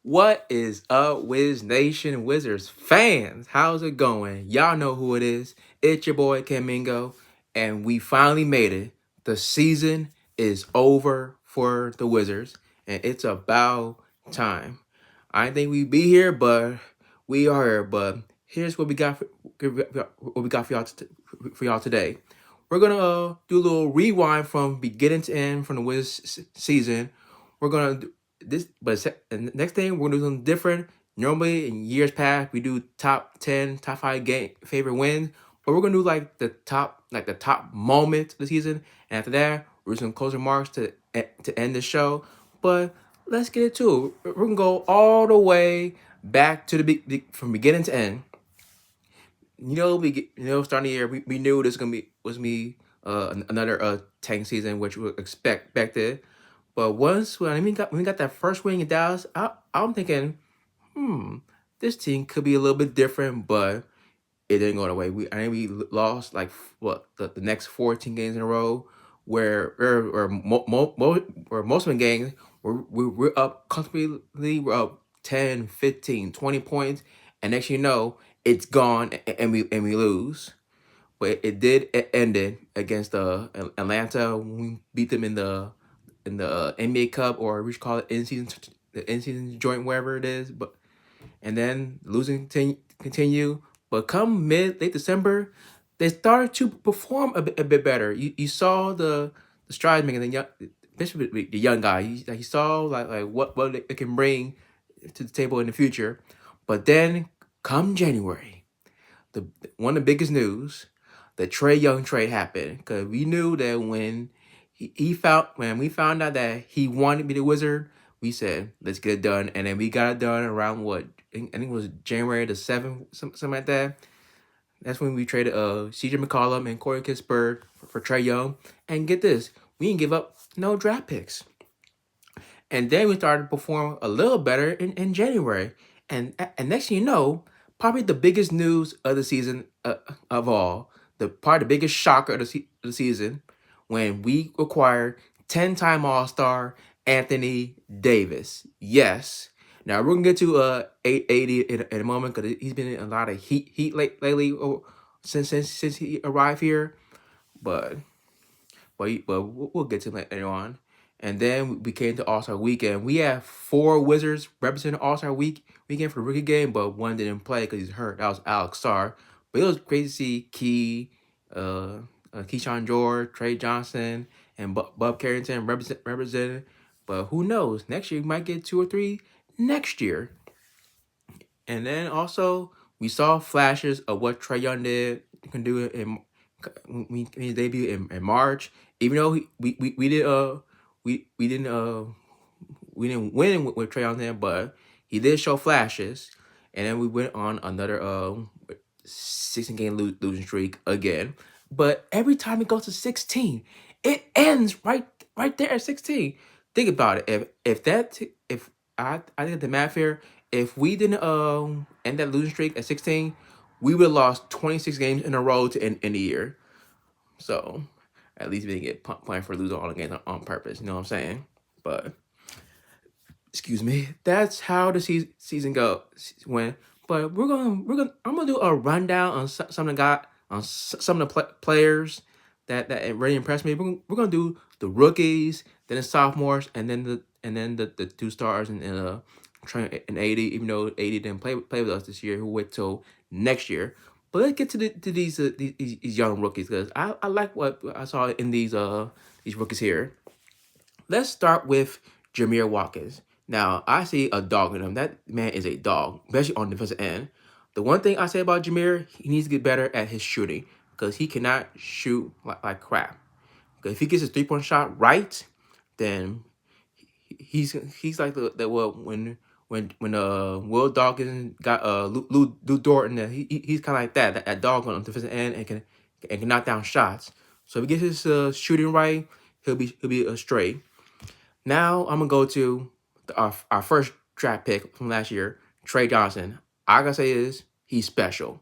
What is up, WizNation Wizards fans? How's it going? Y'all know who it is. It's your boy Camingo, and we finally made it. The season is over for the Wizards, and it's about time. I didn't think we'd be here, but we are here. But here's what we got for y'all today. We're gonna do a little rewind from beginning to end from the season. We're gonna do this, and the next thing we're gonna do something different. Normally in years past we do top 10, top 5 game favorite wins, but we're gonna do like the top moments of the season. And after that, we're just gonna close remarks to end the show. But let's get into it. We're gonna go all the way back to from beginning to end. Starting the year, we knew this was me another tank season, which we expected. But when we got that first win in Dallas, I'm thinking, this team could be a little bit different, but it didn't go away. I think we lost like the next 14 games in a row, where most of the games we're up comfortably. We're up 10, 15, 20 points, and next thing you know, it's gone and we lose. But it did end it against Atlanta. We beat them in the NBA Cup, or we should call it in season joint, wherever it is. But and then losing continue. But come late December, they started to perform a bit better. You saw the strides making especially the young guy. He saw like what it can bring to the table in the future. But then come January, the one of the biggest news, the Trey Young trade happened, because we knew that when we found out that he wanted to be the Wizard, we said let's get it done, and then we got it done around what I think it was January the 7th, something like that. That's when we traded CJ McCollum and Corey Kispert for Trey Young, and get this, we didn't give up no draft picks. And then we started to perform a little better in January. And next thing you know, probably the biggest news of the season of all, probably the biggest shocker of the season, when we acquired 10-time All-Star Anthony Davis. Yes. Now we're gonna get to 80 in a moment, because he's been in a lot of heat lately, since he arrived here. But we'll get to that later on. And then we came to All-Star Weekend. We have 4 Wizards representing All-Star Weekend for the rookie game, but one didn't play because he's hurt. That was Alex Sarr. But it was great to see Keyshawn George, Trey Johnson, and Bob Carrington represented. But who knows? Next year we might get 2 or 3 next year. And then also we saw flashes of what Trey Young can do in his debut in March. Even though we didn't win with Trey Young there, but he did show flashes. And then we went on another 16-game losing streak again. But every time it goes to 16, it ends right there at 16. Think about it. If I did the math here, if we didn't end that losing streak at 16, we would have lost 26 games in a row to end the year. So at least we didn't get punished for losing all the games on purpose. You know what I'm saying? But excuse me, that's how the season went. But I'm gonna do a rundown on some of the players that really impressed me. We're gonna do the rookies, then the sophomores, and then the 2 stars and Trent and 80. Even though 80 didn't play with us this year, who wait till next year. But let's get to these young rookies, because I like what I saw in these rookies here. Let's start with Jameer Watkins. Now, I see a dog in him. That man is a dog, especially on the defensive end. The one thing I say about Jameer, he needs to get better at his shooting, because he cannot shoot like crap. Because if he gets his 3-point shot right, then he's like when Will Dawkins got Lou Dort in there. He's kind of like that dog on the defensive end, and can knock down shots. So if he gets his shooting right, he'll be a straight. Now I'm gonna go to our first draft pick from last year, Trey Johnson. I gotta say is he's special.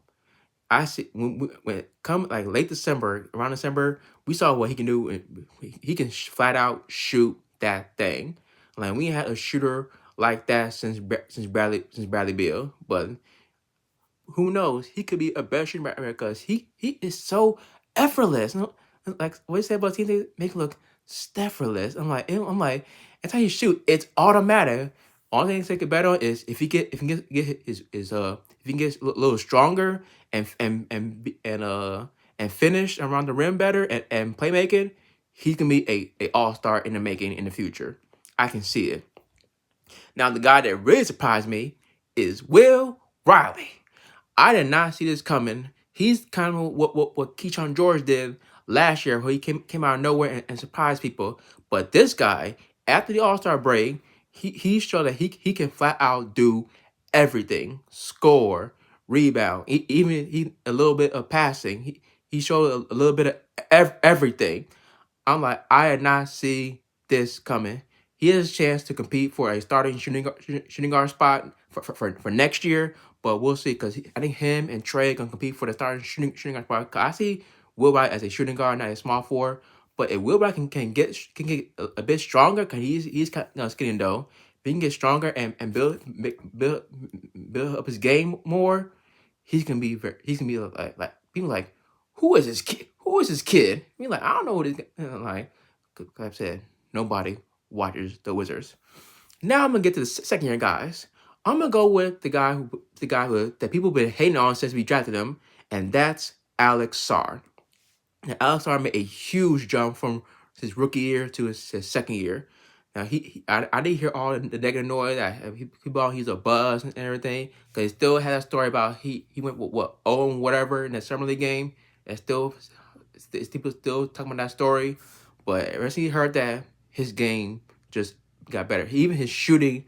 I see when it come like around December, we saw what he can do. He can flat out shoot that thing. Like we had a shooter like that since Bradley Beal. But who knows? He could be a better shooter because he is so effortless. You know, like what you say about teams, they make it look effortless. That's how you shoot. It's automatic. Only thing to take it better on is if he get his if he can get a little stronger and finish around the rim better and playmaking, he can be a all-star in the making in the future. I can see it. Now the guy that really surprised me is Will Riley. I did not see this coming. He's kind of what Keyshawn George did last year, where he came out of nowhere and surprised people. But this guy, after the All Star break, he showed that he can flat out do everything: score, rebound, even a little bit of passing. He showed a little bit of everything. I'm like, I did not see this coming. He has a chance to compete for a starting shooting guard spot for next year, but we'll see because I think him and Trey gonna compete for the starting shooting guard spot. 'Cause I see Will Wright as a shooting guard, not a small forward. But if Will Wright can get a bit stronger, cause he's kind of skinny though. If he can get stronger and build up his game more, he's gonna be like people like, who is this kid? Who is this kid? I mean, like, I don't know what this like. Like I said, nobody watches the Wizards. Now I'm gonna get to the second year guys. I'm gonna go with the guy who that people been hating on since we drafted him, and that's Alex Sarr. Now, Alex Sarr made a huge jump from his rookie year to his second year. Now I didn't hear all the negative noise that he's a buzz and everything, because he still had a story about he went with what 0 and whatever in the summer league game, and still people still talking about that story. But ever since he heard that, his game just got better. Even his shooting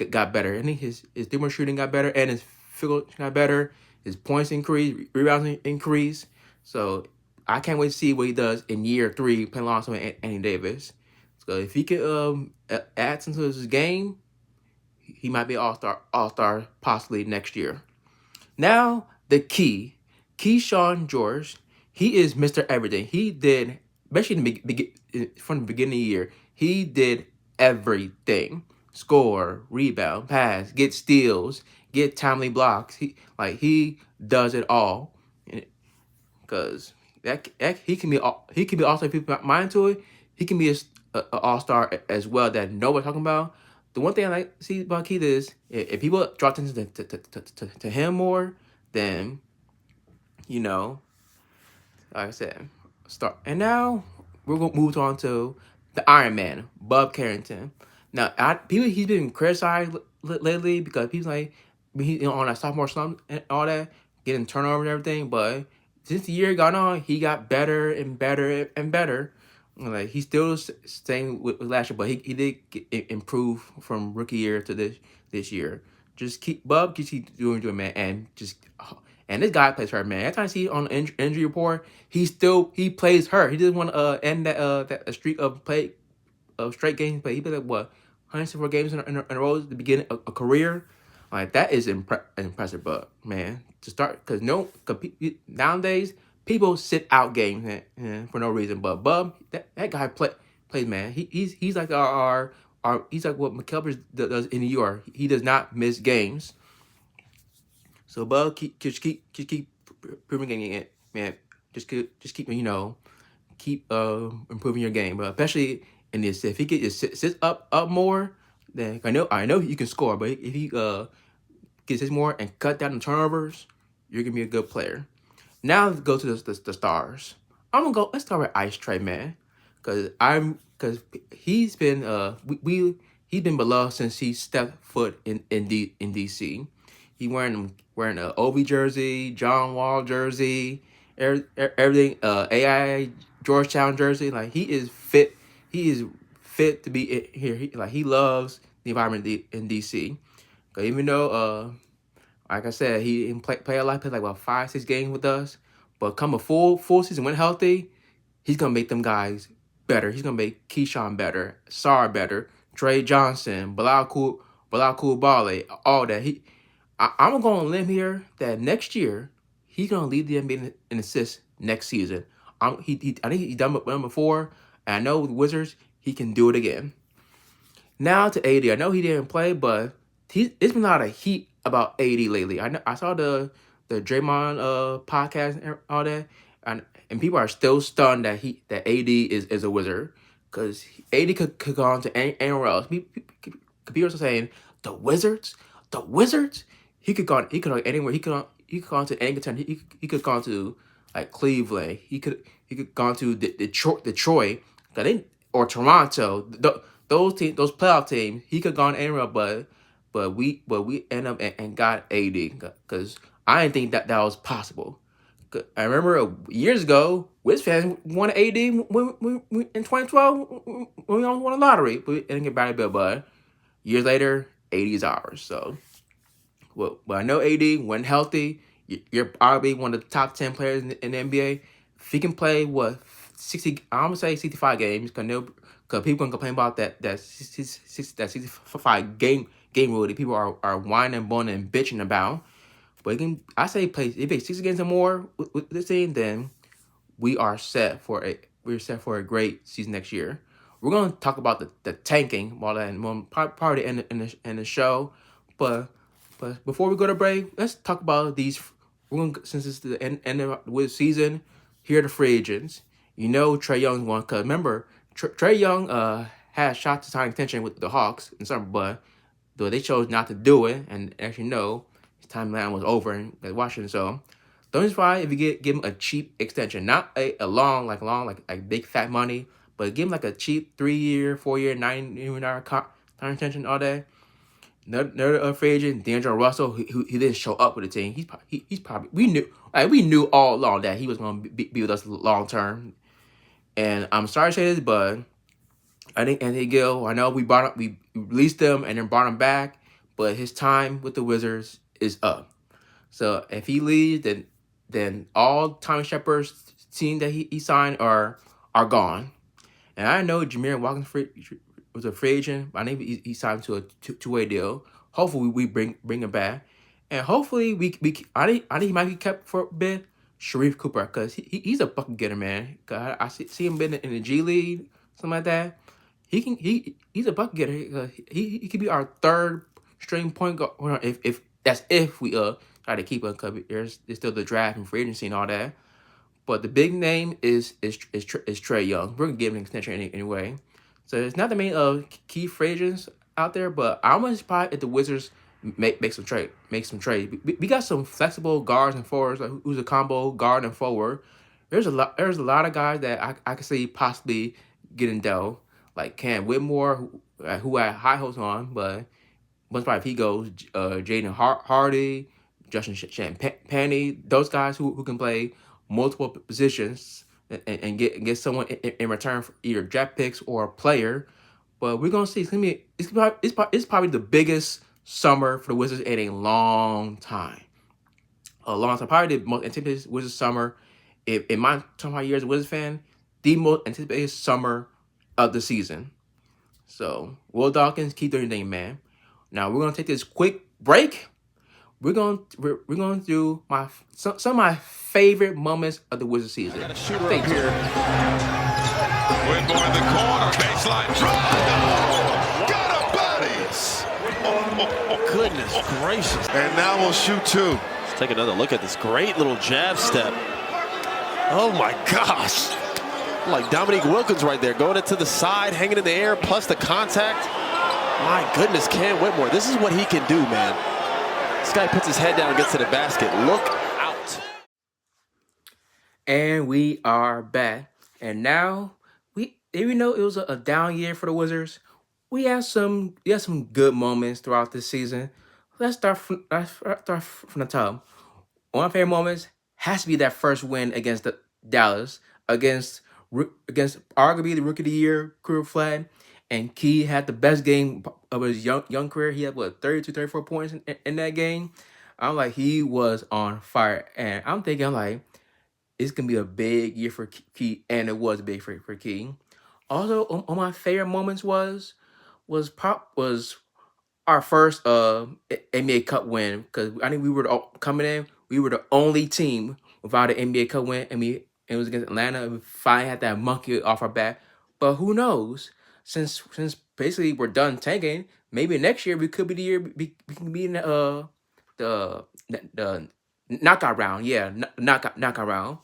got better. I think his three-point shooting got better, and his field goal got better. His points increased, rebounds increased. So I can't wait to see what he does in year 3 playing alongside Anthony Davis. So if he can add something to his game, he might be all-star possibly next year. Now the key, Keyshawn George, he is Mr. Everything. He did, especially from the beginning of the year, he did everything: score, rebound, pass, get steals, get timely blocks. He does it all, because that he can be also, if people mind to it, he can be a all-star as well that nobody's talking about. The one thing I like to see about Keith is if people draw attention to him more, then you know, like I said, start. And now we're gonna move on to the Iron Man, Bob Carrington. Now, he's been criticized lately because people like he's on a sophomore slump and all that, getting turnover and everything. But since the year gone on, he got better and better and better. Like he's still staying with last year, but he did improve from rookie year to this year. Just just keep doing, man, and just. And this guy plays hurt, man. Every time I see on the injury report, he plays hurt. He doesn't want to end that streak of straight games. But he played like what 164 games in a row at the beginning of a career. Like that is impressive, but man, to start because nowadays people sit out games for no reason. But Bub, that guy plays, man. He's like our he's like what McKelvers does in New York. He does not miss games. So Bub, just keep improving it, man. Just keep keep improving your game, but especially in this, if he gets sits up more, then I know you can score, but if he gets his more and cut down the turnovers, you're gonna be a good player. Now let's go to the stars. Let's start with Ice Tray, man, because he's been he's been beloved since he stepped foot in DC. He wearing a Obi jersey, John Wall jersey, everything, AI Georgetown jersey. Like he is fit. He is fit to be here. He loves the environment in DC. Cause even though like I said, he didn't play a lot. Played like about 5-6 games with us. But come a full season when healthy, he's gonna make them guys better. He's gonna make Keyshawn better, Sarr better, Trey Johnson, Bilal Coulibaly, all that. I'm gonna go on a limb here that next year he's gonna lead the NBA in assists next season. I think he's done it before, and I know with the Wizards he can do it again. Now to AD. I know he didn't play, but it's been a lot of heat about AD lately. I saw the Draymond podcast and all that, and people are still stunned that AD is a Wizard because AD could go on to anywhere else. People are saying the Wizards, the Wizards. He could go anywhere. He could go on to any contender. He could go on to like Cleveland. He could go on to Detroit. Or Toronto. Those playoff teams, he could gone anywhere, but we end up and got AD because I didn't think that was possible. I remember years ago, Wiz fans wanted AD in 2012 when we almost won a lottery, but we didn't get Bradley Bill. But years later, AD is ours. So, well, I know AD when healthy, you're probably one of the top 10 players in the NBA. If he can play 60, I'm gonna say 65 games, because people can complain about that 65 game rule that people are whining, boning, and bitching about. But I say if he plays 60 games or more with this team, then we're set for a great season next year. We're gonna talk about the tanking while that probably in the show, but before we go to break, let's talk about these. Since it's the end of the season, here are the free agents. You know Trae Young's one, because remember Trae Young had shot to sign extension with the Hawks in summer, but though they chose not to do it, and actually no, his timeline was over in Washington. So don't just if you give him a cheap extension, not a long like big fat money, but give him like a cheap 3-year, 4-year, $9 million time extension all day. Another free agent, D'Angelo Russell, he didn't show up with the team. He's probably we knew all along that he was going to be with us long term. And I'm sorry to say this, but I think Anthony Gill. I know we released him and then brought him back, but his time with the Wizards is up. So if he leaves, then all Tommy Shepard's team that he signed are gone. And I know Jameer Watkins was a free agent. I think he signed to a two-way deal. Hopefully we bring him back, and hopefully I think he might be kept for a bit. Sharif Cooper, because he's a bucket getter, man. I see him been in the G League, something like that. He's a bucket getter. He could be our third string point guard if we try to keep him, because there's still the draft and free agency and all that. But the big name is Trae Young. We're gonna give him an extension anyway. So it's not the main key free agents out there, but I'm gonna surprised if the Wizards make some trade. We got some flexible guards and forwards, like who's a combo guard and forward. There's a lot of guys that I could see possibly getting dealt, like Cam Whitmore, who I had high hopes on, but most probably if he goes, Jaden Hardy, Justin Champagnie, those guys who can play multiple positions and get someone in return for either draft picks or a player. But we're gonna see. It's probably the biggest summer for the Wizards in a long time. Probably the most anticipated Wizards summer. In my 25 years as a Wizards fan, the most anticipated summer of the season. So, Will Dawkins, keep doing your thing, man. Now we're gonna take this quick break. We're going to do some of my favorite moments of the Wizards season. I got a shooter up here. Whitmore in the corner, baseline drive. Got a bodies. Goodness gracious. And now we'll shoot two. Let's take another look at this great little jab step. Oh my gosh. Like Dominique Wilkins right there, going into the side, hanging in the air, plus the contact. My goodness, Cam Whitmore. This is what he can do, man. This guy puts his head down and gets to the basket. Look out. And we are back. And now, even though it was a down year for the Wizards, we have some good moments throughout this season. Let's start from the top. One of my favorite moments has to be that first win against the Dallas, against arguably the Rookie of the Year, Career Flag. And Key had the best game of his young career. He had 32, 34 points in that game. I'm like, he was on fire. And I'm thinking, it's gonna be a big year for Key, and it was big for Key. Also, one of my favorite moments was our first NBA Cup win, because I think we were coming in. We were the only team without an NBA Cup win, and it was against Atlanta. And we finally had that monkey off our back. But who knows? Since basically we're done tanking. Maybe next year we could be the year we can be in the knockout round. Yeah, knockout round,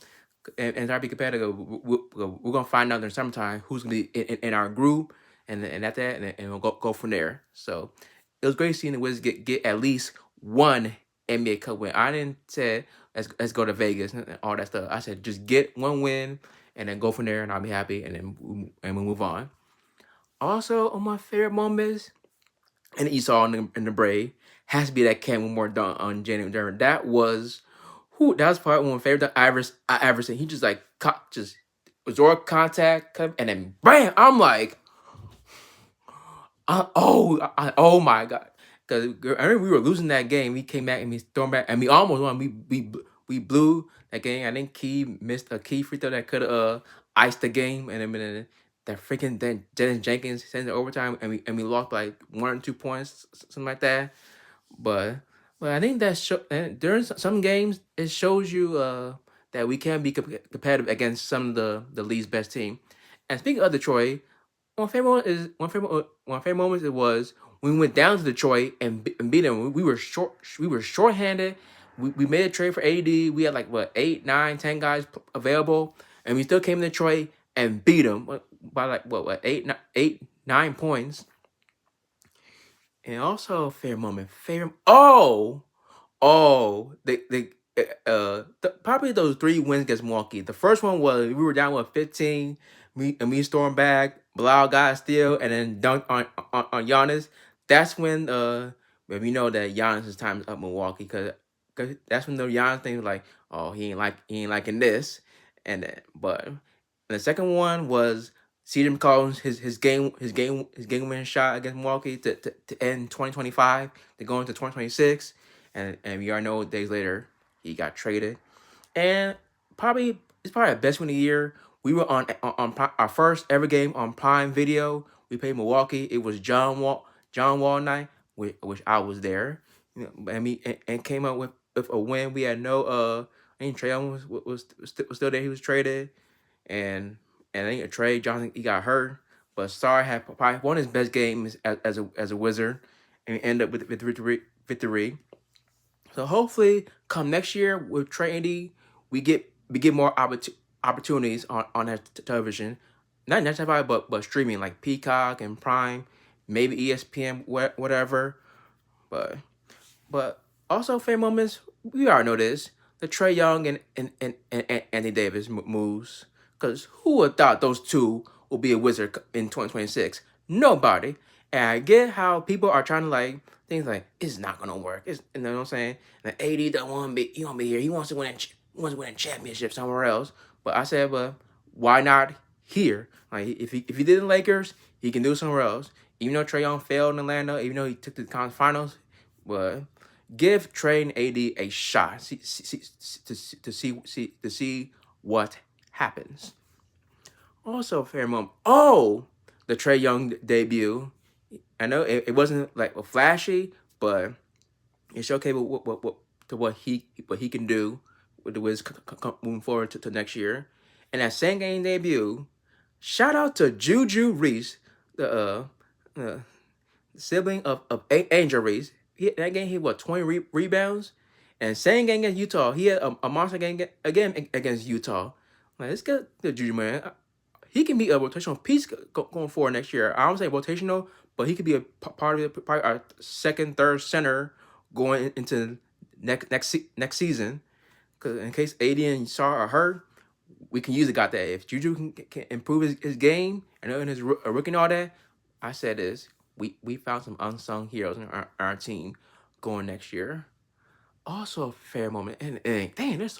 and try to be competitive. We're gonna find out in the summertime who's gonna be in our group, and at that, and we'll go from there. So it was great seeing the Wizards get at least one NBA Cup win. I didn't say let's go to Vegas and all that stuff. I said just get one win and then go from there, and I'll be happy, and then we move on. Also, on my favorite moments, and you saw in the Brave, has to be that Cam more done on January Durant. That was probably one of my favorite that I ever seen. He just like just absorb contact, and then bam! I'm like, oh my god! Because I remember we were losing that game. We came back and we stormed back, and we almost won. We blew that game. I think Key missed a key free throw that could have iced the game, and then that freaking then Dennis Jenkins sent it overtime, and we lost by like 1 or 2 points, something like that. But I think that during some games it shows you that we can be competitive against some of the league's best team. And speaking of Detroit, one favorite moment it was when we went down to Detroit and beat them. We were shorthanded. We made a trade for AD. We had like what 8, 9, 10 guys available, and we still came to Detroit and beat them by like what 8, 9 points. And also a fair moment. Probably those 3 wins against Milwaukee. The first one was we were down with 15. We stormed back. Blau got a steal and then dunked on Giannis. That's when we know that Giannis' time is up Milwaukee because that's when the Giannis thing was like, oh, he ain't liking this. But the second one was CJ McCollum's his game winning shot against Milwaukee to end 2025 to go into 2026, and we already know days later he got traded. And it's probably the best win of the year. We were on our first ever game on Prime Video. We played Milwaukee. It was John Wall night, which I was there. And and came up with a win. We had no I think Trae Young was still there. He was traded, and I think Trey Johnson he got hurt. But Star had probably one of his best games as a Wizard, and we end up with victory. So hopefully, come next year with Trey Andy, we get more opportunities on that television, not necessarily but streaming like Peacock and Prime, maybe ESPN, whatever. But also fair moments. We already know this. The Trey Young and Anthony Davis moves. Because who would have thought those two will be a Wizard in 2026? Nobody. And I get how people are trying to like things like it's not gonna work. You know what I'm saying? And AD don't want to be. He want to be here. He wants to win a championship somewhere else. But I said, but why not here? Like if he did in Lakers, he can do it somewhere else. Even though Trey Young failed in Atlanta, even though he took the conference finals, but give Trey and AD a shot to see what happens. Also, fair moment. Oh, the Trey Young debut. I know it wasn't like flashy, but it showcased what he can do with the Wiz moving forward to next year. And that same game debut, shout out to Juju Reese, the sibling of Angel Reese. That game he what 20 rebounds, and same game against Utah. He had a monster game again against Utah. Like let's get the Juju man. He can be a rotational piece going forward next year. I don't say rotational, but he could be a part of it, probably our second, third center going into next season. Because in case AD and Sar are hurt, we can usually got that. If Juju can improve his game and his rookie and all that, I said this. We found some unsung heroes in our team going next year. Also a fair moment. And dang, there's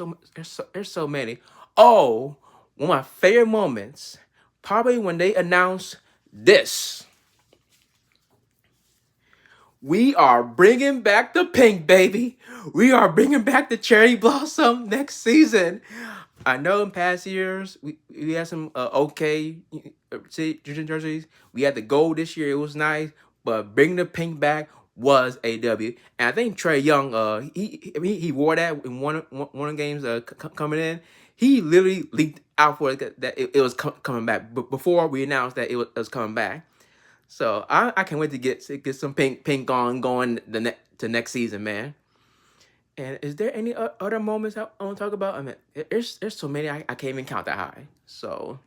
so many. Oh, one of my favorite moments, probably when they announced this. We are bringing back the pink, baby. We are bringing back the cherry blossom next season. I know in past years we had some okay jerseys. We had the gold this year. It was nice, but bringing the pink back was a W. And I think Trey Young, he wore that in one of the games coming in. He literally leaked out for it that it was coming back. But before we announced that it was coming back. So I can't wait to get some pink on going to next season, man. And is there any other moments I want to talk about? I mean, there's so many I can't even count that high. So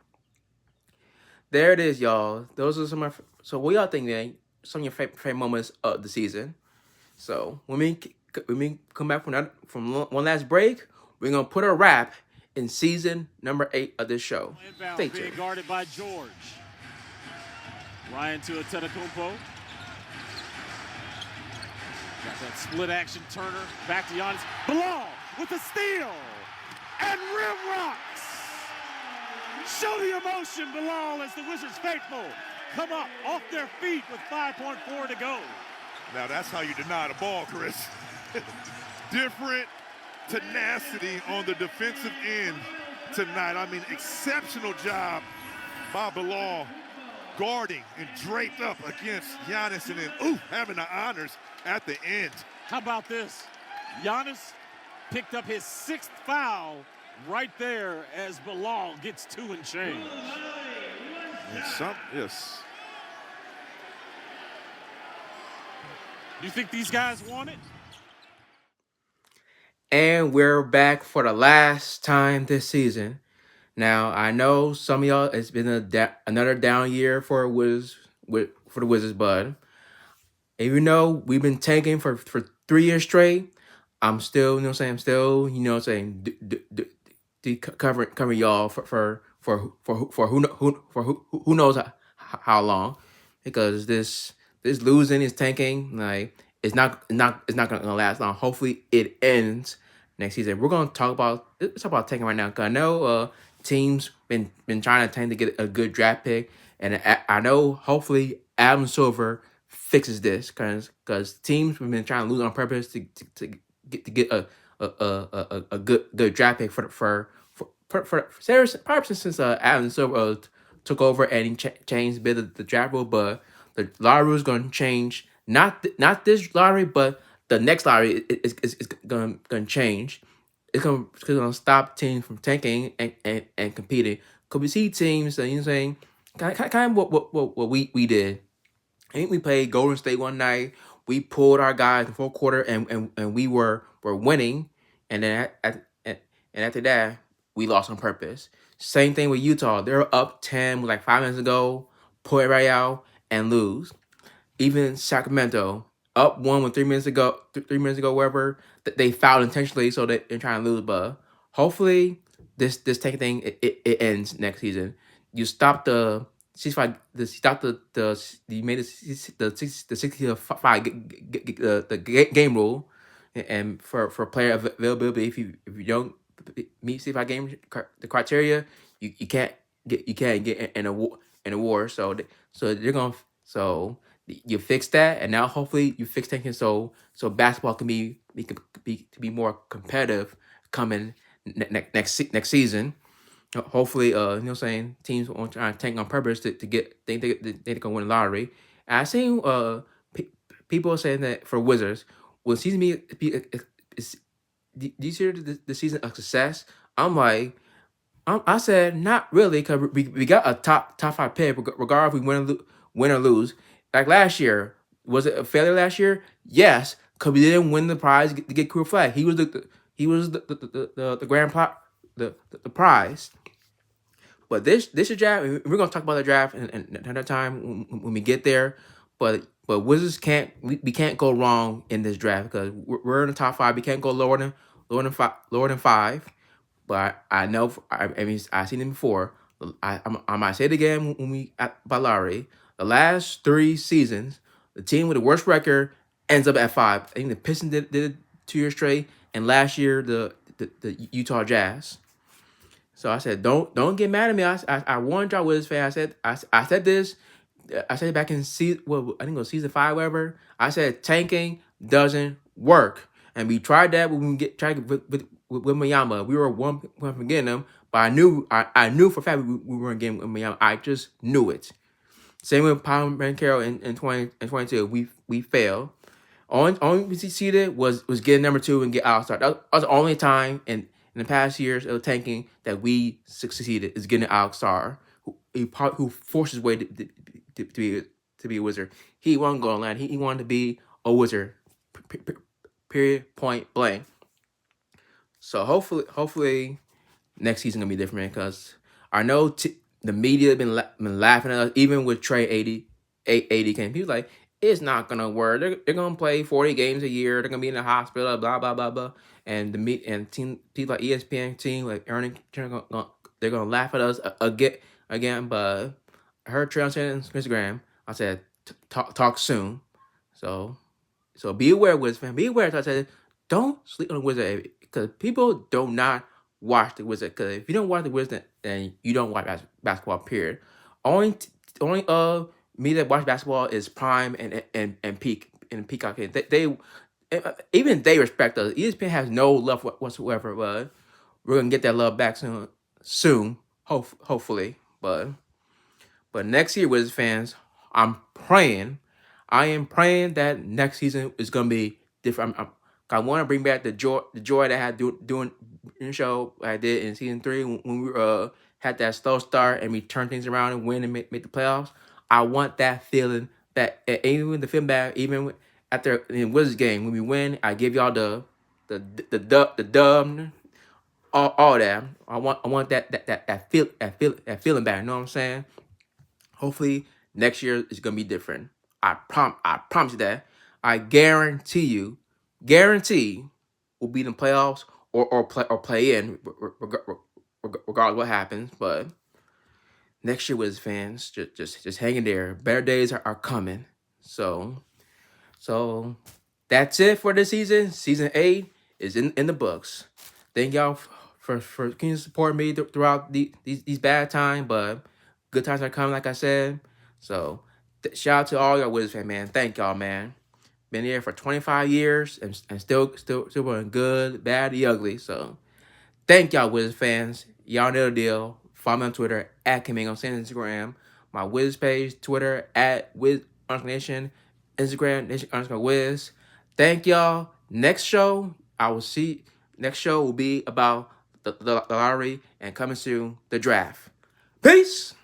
there it is, y'all. Those are some of my. So what y'all think, then? Some of your favorite moments of the season. So when we come back from one last break, we're gonna put a wrap in season number 8 of this show. Stay Inbound, being tuned. guarded by George. Ryan to Antetokounmpo. Got that split action Turner. Back to Giannis. Bilal with the steal. And rim rocks. Show the emotion, Bilal, as the Wizards faithful come up off their feet with 5.4 to go. Now that's how you deny the ball, Chris. Different tenacity on the defensive end tonight. I mean, exceptional job by Bilal guarding and draped up against Giannis, and then having the honors at the end. How about this? Giannis picked up his 6th foul right there as Bilal gets 2 and change. Yes. You think these guys want it? And we're back for the last time this season. Now I know some of y'all it's been another down year for for the Wizards, but even though we've been tanking for 3 years straight, I'm still, I'm still, cover y'all for who knows how long, because this losing is tanking, like it's not gonna last long. Hopefully it ends next season. We're gonna let's talk about tanking right now, because I know teams been trying to tank to get a good draft pick, and I know hopefully Adam Silver fixes this, because teams have been trying to lose on purpose to get a good draft pick for probably since Adam Silver took over and he changed a bit of the draft rule. But the lottery rule is going to change. Not this lottery, but the next lottery is going to change. It's gonna stop teams from tanking and competing. Cause we see teams, saying, kind of what we did. I think we played Golden State one night. We pulled our guys in the fourth quarter, and we were winning. And then and after that, we lost on purpose. Same thing with Utah. They're up 10 with like 5 minutes ago, pull it right out and lose. Even Sacramento, up 1 with 3 minutes ago, 3 minutes ago, wherever, they fouled intentionally, so they're trying to lose. But hopefully, this tank thing it ends next season. You stop the ceasefire. Stop you made the 65 game rule, and for player availability. If you don't meet 65 game the criteria, you can't get in a war. So they're gonna so you fix that, and now hopefully you fix tanking, so basketball can be more competitive coming next season. Hopefully, teams won't try to tank on purpose to get they can win the lottery. And I seen people saying that for Wizards, will season is this year the season a success? I'm like, I said not really, because we got a top 5 pick, regardless if we win or lose. Like last year, was it a failure last year? Yes, because we didn't win the prize to get Cool Flag. He was the grand the prize. But this is draft. We're gonna talk about the draft another time when we get there. But Wizards we can't go wrong in this draft, because we're in the top 5. We can't go lower than 5. But I know, I mean, I've seen it before. I might say it again when we at Ballari. The last 3 seasons, the team with the worst record ends up at 5. I think the Pistons did it 2 years straight, and last year the Utah Jazz. So I said, don't get mad at me. I warned y'all with this fan. I said this. I said it back in I think it was season 5, whatever. I said tanking doesn't work, and we tried that when we tried with Mayama. We were one point from getting him, but I knew for a fact we weren't getting Mayama. I just knew it. Same with Palm and Carroll in 2022. We failed. Only we succeeded was getting number 2 and get All-Star. That was the only time in the past years of tanking that we succeeded, is getting All-Star, who forced his way to to be a Wizard. He wasn't going to land. He wanted to be a Wizard. Period. Point blank. So hopefully next season gonna be different because I know the media been laughing at us even with Trey 80 came. People like it's not gonna work. They're gonna play 40 games a year. They're gonna be in the hospital. Blah blah blah blah. And team people like ESPN team like they're gonna laugh at us again. But I heard Trey on Instagram. I said talk soon. So be aware, Wizards fan. Be aware. So I said, don't sleep on the Wizard because people do not watch the Wizard. Because if you don't watch the Wizard, then you don't watch basketball. Period. Only me that watch basketball is Prime and Peacock. They even they respect us. ESPN has no love whatsoever. But we're gonna get that love back soon. Hopefully. But next year, Wizards fans, I am praying that next season is gonna be different. I want to bring back the joy that I had doing in the show I did in season 3 when we had that slow start and we turned things around and win and make the playoffs. I want that feeling that even the feeling back even after in Wizards game when we win, I give y'all the dub, all that. I want that feeling back. You know what I'm saying? Hopefully next year is gonna be different. I promise you that. I guarantee we'll be in the playoffs or play in regardless what happens. But next year with fans, just hang in there. Better days are coming. So that's it for this season. Season 8 is in the books. Thank y'all for continuing to support me throughout these bad times, but good times are coming, like I said. So shout out to all y'all Wizards fans, man. Thank y'all, man. Been here for 25 years and still doing good, bad, the ugly. So thank y'all, Wizards fans. Y'all know the deal. Follow me on Twitter at Kiming on Instagram. My Wiz page, Twitter at WizNation, Instagram Nation_Wiz. Thank y'all. Next show, I will see. Next show will be about the lottery and coming soon, the draft. Peace.